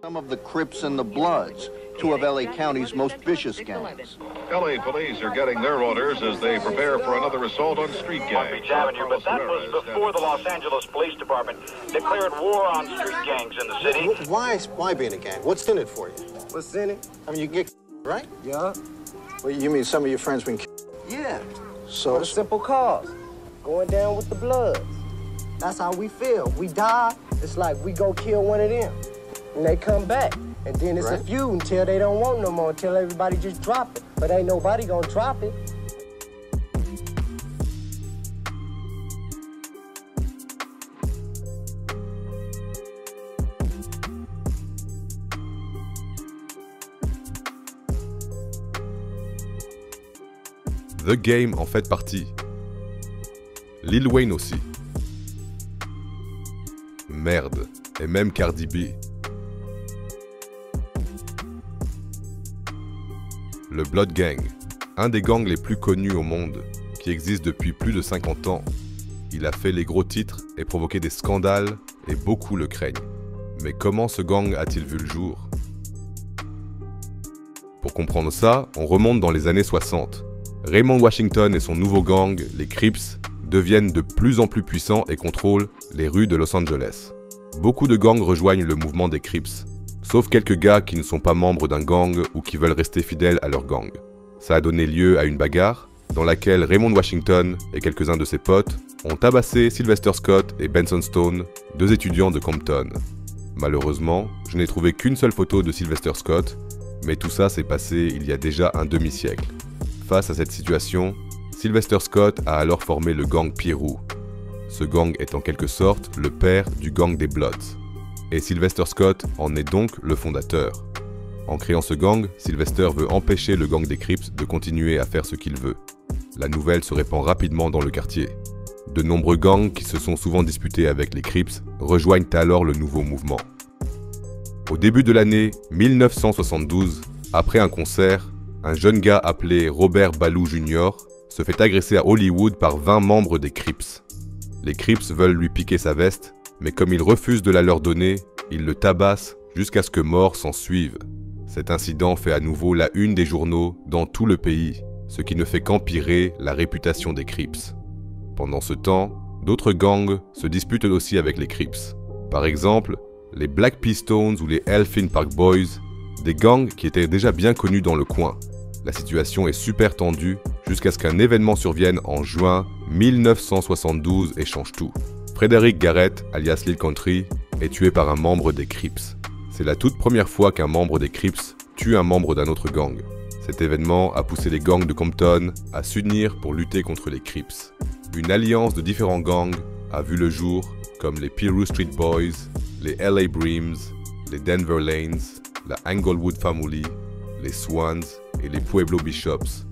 Some of the Crips and the Bloods, two of LA County's most vicious gangs. LA police are getting their orders as they prepare for another assault on street gangs. But that was before the Los Angeles Police Department declared war on street gangs in the city. Why being a gang? What's in it for you? What's in it? I mean, you get right? Yeah. Well, you mean some of your friends been Yeah. So For the simple cause. Going down with the Bloods. That's how we feel. We die, it's like we go kill one of them. And they come back. And then it's a feud until they don't want no more, until everybody just drop it. But ain't nobody gonna drop it. The Game en fait partie. Lil Wayne aussi. Merde, et même Cardi B. Le Blood Gang, un des gangs les plus connus au monde, qui existe depuis plus de 50 ans. Il a fait les gros titres et provoqué des scandales, et beaucoup le craignent. Mais comment ce gang a-t-il vu le jour? Pour comprendre ça, on remonte dans les années 60. Raymond Washington et son nouveau gang, les Crips, deviennent de plus en plus puissants et contrôlent les rues de Los Angeles. Beaucoup de gangs rejoignent le mouvement des Crips, sauf quelques gars qui ne sont pas membres d'un gang ou qui veulent rester fidèles à leur gang. Ça a donné lieu à une bagarre, dans laquelle Raymond Washington et quelques-uns de ses potes ont tabassé Sylvester Scott et Benson Stone, deux étudiants de Compton. Malheureusement, je n'ai trouvé qu'une seule photo de Sylvester Scott, mais tout ça s'est passé il y a déjà un demi-siècle. Face à cette situation, Sylvester Scott a alors formé le gang Pied-Roux. Ce gang est en quelque sorte le père du gang des Bloods. Et Sylvester Scott en est donc le fondateur. En créant ce gang, Sylvester veut empêcher le gang des Crips de continuer à faire ce qu'il veut. La nouvelle se répand rapidement dans le quartier. De nombreux gangs qui se sont souvent disputés avec les Crips rejoignent alors le nouveau mouvement. Au début de l'année 1972, après un concert, un jeune gars appelé Robert Ballou Jr. se fait agresser à Hollywood par 20 membres des Crips. Les Crips veulent lui piquer sa veste, mais comme il refuse de la leur donner, ils le tabassent jusqu'à ce que mort s'en suive. Cet incident fait à nouveau la une des journaux dans tout le pays, ce qui ne fait qu'empirer la réputation des Crips. Pendant ce temps, d'autres gangs se disputent aussi avec les Crips. Par exemple, les Black Pistons ou les Elfin Park Boys, des gangs qui étaient déjà bien connus dans le coin. La situation est super tendue jusqu'à ce qu'un événement survienne en juin 1972 et change tout. Frederick Garrett, alias Lil Country, est tué par un membre des Crips. C'est la toute première fois qu'un membre des Crips tue un membre d'un autre gang. Cet événement a poussé les gangs de Compton à s'unir pour lutter contre les Crips. Une alliance de différents gangs a vu le jour, comme les Piru Street Boys, les LA Breams, les Denver Lanes, la Englewood Family, les Swans et les Pueblo Bishops.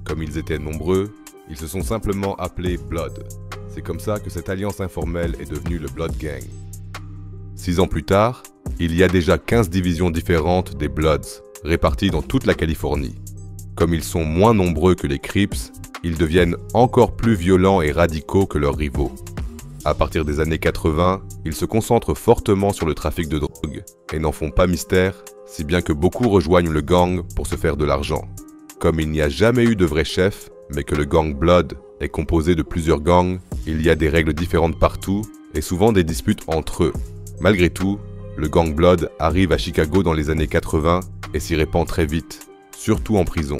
Comme ils étaient nombreux, ils se sont simplement appelés Blood. C'est comme ça que cette alliance informelle est devenue le Blood Gang. 6 ans plus tard, il y a déjà 15 divisions différentes des Bloods, réparties dans toute la Californie. Comme ils sont moins nombreux que les Crips, ils deviennent encore plus violents et radicaux que leurs rivaux. À partir des années 80, ils se concentrent fortement sur le trafic de drogue et n'en font pas mystère, si bien que beaucoup rejoignent le gang pour se faire de l'argent. Comme il n'y a jamais eu de vrai chef, mais que le gang Blood est composé de plusieurs gangs, il y a des règles différentes partout et souvent des disputes entre eux. Malgré tout, le gang Blood arrive à Chicago dans les années 80 et s'y répand très vite, surtout en prison.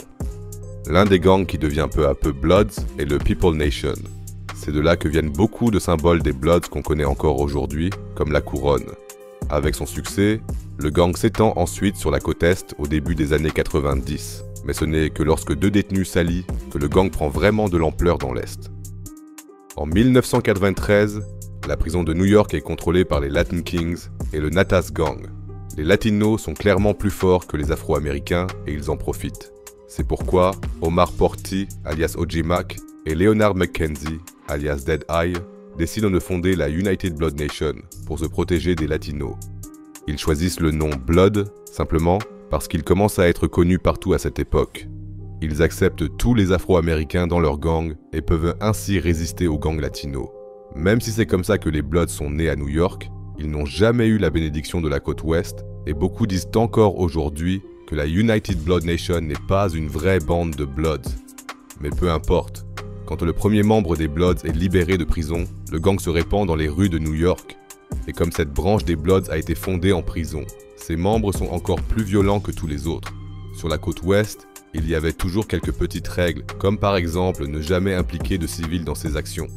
L'un des gangs qui devient peu à peu Bloods est le People Nation. C'est de là que viennent beaucoup de symboles des Bloods qu'on connaît encore aujourd'hui, comme la couronne. Avec son succès, le gang s'étend ensuite sur la côte Est au début des années 90. Mais ce n'est que lorsque 2 détenus s'allient que le gang prend vraiment de l'ampleur dans l'Est. En 1993, la prison de New York est contrôlée par les Latin Kings et le Natas Gang. Les Latinos sont clairement plus forts que les Afro-Américains et ils en profitent. C'est pourquoi Omar Porti, alias O.J. Mac, et Leonard McKenzie, alias Dead Eye, décident de fonder la United Blood Nation pour se protéger des Latinos. Ils choisissent le nom Blood simplement parce qu'ils commencent à être connus partout à cette époque. Ils acceptent tous les Afro-Américains dans leur gang et peuvent ainsi résister aux gangs latinos. Même si c'est comme ça que les Bloods sont nés à New York, ils n'ont jamais eu la bénédiction de la côte ouest et beaucoup disent encore aujourd'hui que la United Blood Nation n'est pas une vraie bande de Bloods. Mais peu importe, quand le premier membre des Bloods est libéré de prison, le gang se répand dans les rues de New York. Et comme cette branche des Bloods a été fondée en prison, ses membres sont encore plus violents que tous les autres. Sur la côte ouest, il y avait toujours quelques petites règles, comme par exemple ne jamais impliquer de civils dans ses actions.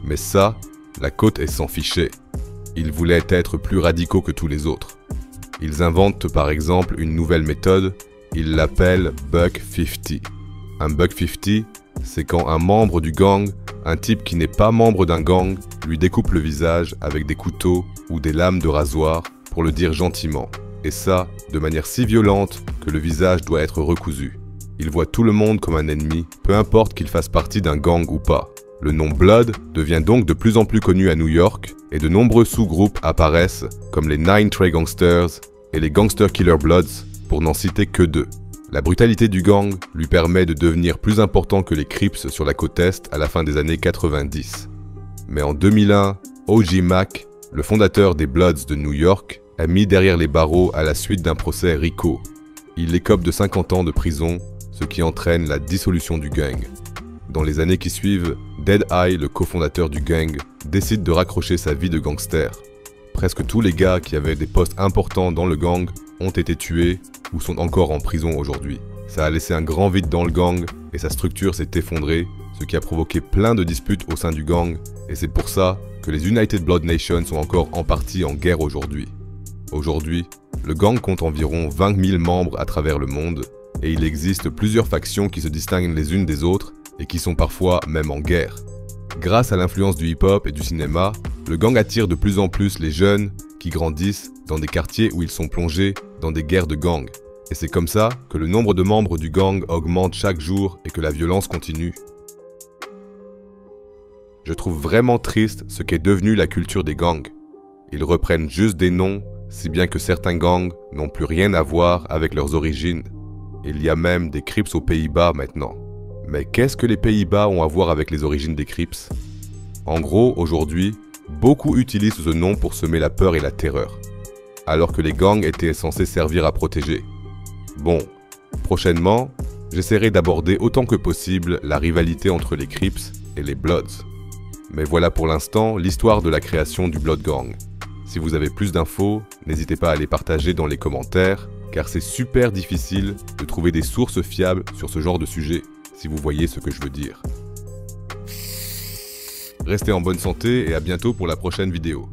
Mais ça, la côte est s'en fichait. Ils voulaient être plus radicaux que tous les autres. Ils inventent par exemple une nouvelle méthode, ils l'appellent Buck 50. Un Buck 50, c'est quand un membre du gang, un type qui n'est pas membre d'un gang, lui découpe le visage avec des couteaux ou des lames de rasoir, pour le dire gentiment. Et ça, de manière si violente que le visage doit être recousu. Il voit tout le monde comme un ennemi, peu importe qu'il fasse partie d'un gang ou pas. Le nom Blood devient donc de plus en plus connu à New York et de nombreux sous-groupes apparaissent comme les Nine Trey Gangsters et les Gangster Killer Bloods, pour n'en citer que deux. La brutalité du gang lui permet de devenir plus important que les Crips sur la côte Est à la fin des années 90. Mais en 2001, O.J. Mack, le fondateur des Bloods de New York, a mis derrière les barreaux à la suite d'un procès RICO. Il écope de 50 ans de prison, ce qui entraîne la dissolution du gang. Dans les années qui suivent, Dead Eye, le cofondateur du gang, décide de raccrocher sa vie de gangster. Presque tous les gars qui avaient des postes importants dans le gang ont été tués ou sont encore en prison aujourd'hui. Ça a laissé un grand vide dans le gang et sa structure s'est effondrée, ce qui a provoqué plein de disputes au sein du gang, et c'est pour ça que les United Blood Nation sont encore en partie en guerre aujourd'hui. Aujourd'hui, le gang compte environ 20 000 membres à travers le monde, et il existe plusieurs factions qui se distinguent les unes des autres et qui sont parfois même en guerre. Grâce à l'influence du hip-hop et du cinéma, le gang attire de plus en plus les jeunes qui grandissent dans des quartiers où ils sont plongés dans des guerres de gang. Et c'est comme ça que le nombre de membres du gang augmente chaque jour et que la violence continue. Je trouve vraiment triste ce qu'est devenu la culture des gangs. Ils reprennent juste des noms, si bien que certains gangs n'ont plus rien à voir avec leurs origines. Il y a même des Crips aux Pays-Bas maintenant. Mais qu'est-ce que les Pays-Bas ont à voir avec les origines des Crips? En gros, aujourd'hui, beaucoup utilisent ce nom pour semer la peur et la terreur, alors que les gangs étaient censés servir à protéger. Bon, prochainement, j'essaierai d'aborder autant que possible la rivalité entre les Crips et les Bloods. Mais voilà pour l'instant l'histoire de la création du Blood Gang. Si vous avez plus d'infos, n'hésitez pas à les partager dans les commentaires, car c'est super difficile de trouver des sources fiables sur ce genre de sujet, si vous voyez ce que je veux dire. Restez en bonne santé et à bientôt pour la prochaine vidéo.